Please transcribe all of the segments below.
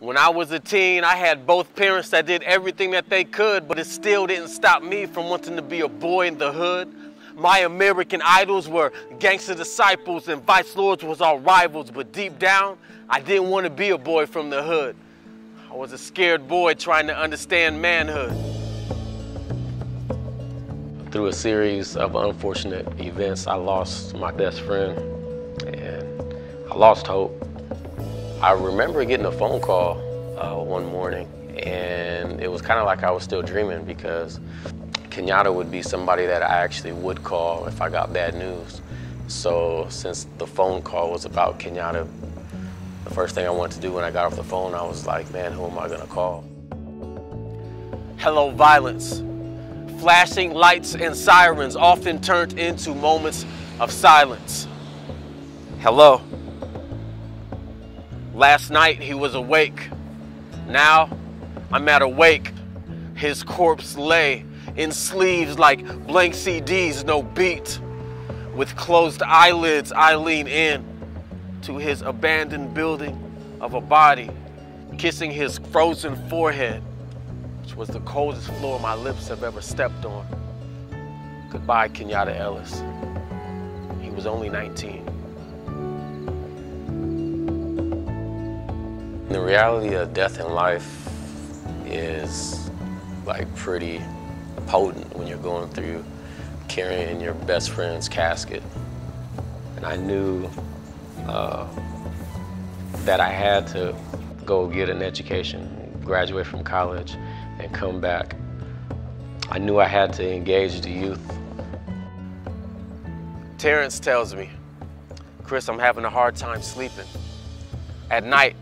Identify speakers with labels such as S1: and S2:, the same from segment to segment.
S1: When I was a teen, I had both parents that did everything that they could, but it still didn't stop me from wanting to be a boy in the hood. My American idols were Gangster Disciples and Vice Lords was our rivals, but deep down, I didn't want to be a boy from the hood. I was a scared boy trying to understand manhood. Through a series of unfortunate events, I lost my best friend and I lost hope. I remember getting a phone call one morning, and it was kind of like I was still dreaming, because Kenyatta would be somebody that I actually would call if I got bad news. So since the phone call was about Kenyatta, the first thing I wanted to do when I got off the phone, I was like, man, who am I gonna call? Hello, violence. Flashing lights and sirens often turned into moments of silence. Hello. Last night he was awake. Now I'm at a wake. His corpse lay in sleeves like blank CDs, no beat. With closed eyelids, I lean in to his abandoned building of a body, kissing his frozen forehead, which was the coldest floor my lips have ever stepped on. Goodbye, Kenyatta Ellis. He was only 19. The reality of death and life is like pretty potent when you're going through carrying your best friend's casket. And I knew that I had to go get an education, graduate from college, and come back. I knew I had to engage the youth. Terrence tells me, Chris, I'm having a hard time sleeping. At night,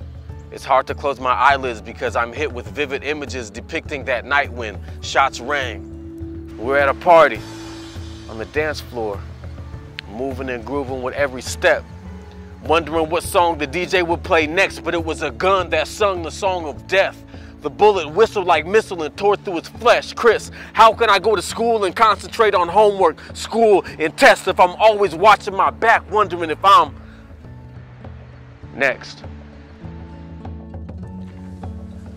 S1: it's hard to close my eyelids because I'm hit with vivid images depicting that night when shots rang. We're at a party on the dance floor, moving and grooving with every step, wondering what song the DJ would play next, but it was a gun that sung the song of death. The bullet whistled like missile and tore through his flesh. Chris, how can I go to school and concentrate on homework, school, and tests if I'm always watching my back, wondering if I'm next?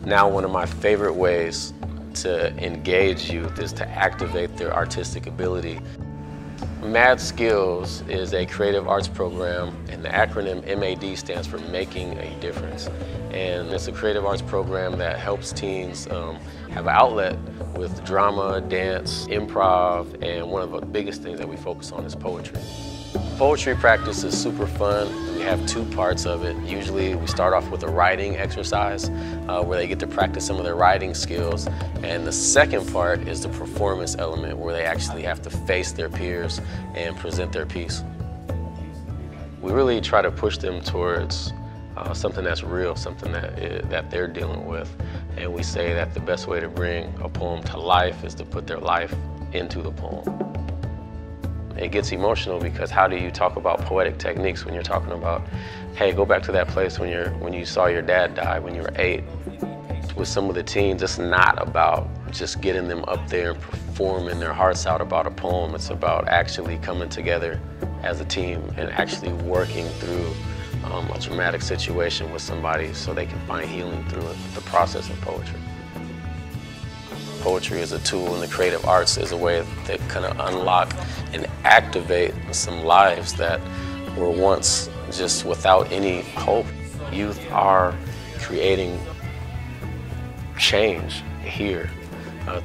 S1: Now, one of my favorite ways to engage youth is to activate their artistic ability. MAD Skills is a creative arts program, and the acronym MAD stands for Making a Difference. And it's a creative arts program that helps teens have an outlet with drama, dance, improv, and one of the biggest things that we focus on is poetry. Poetry practice is super fun. We have two parts of it. Usually we start off with a writing exercise where they get to practice some of their writing skills. And the second part is the performance element where they actually have to face their peers and present their piece. We really try to push them towards something that's real, something that they're dealing with. And we say that the best way to bring a poem to life is to put their life into the poem. It gets emotional because how do you talk about poetic techniques when you're talking about, hey, go back to that place when you saw your dad die when you were 8. With some of the teens, it's not about just getting them up there and performing their hearts out about a poem. It's about actually coming together as a team and actually working through a traumatic situation with somebody so they can find healing through it, the process of poetry. Poetry is a tool, and the creative arts is a way to kind of unlock and activate some lives that were once just without any hope. Youth are creating change here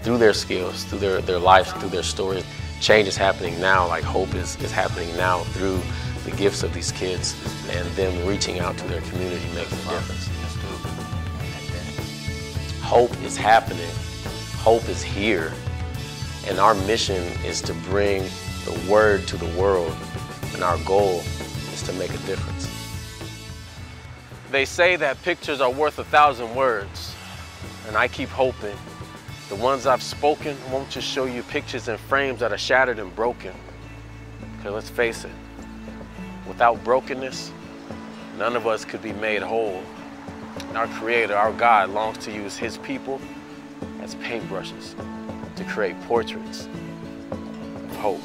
S1: through their skills, through their lives, through their stories. Change is happening now, like hope is happening now through the gifts of these kids and them reaching out to their community, making a difference. Hope is happening. Hope is here, and our mission is to bring the word to the world, and our goal is to make a difference. They say that pictures are worth 1,000 words, and I keep hoping the ones I've spoken won't just show you pictures and frames that are shattered and broken. Because let's face it, without brokenness, none of us could be made whole. And our Creator, our God, longs to use His people as paintbrushes to create portraits of hope.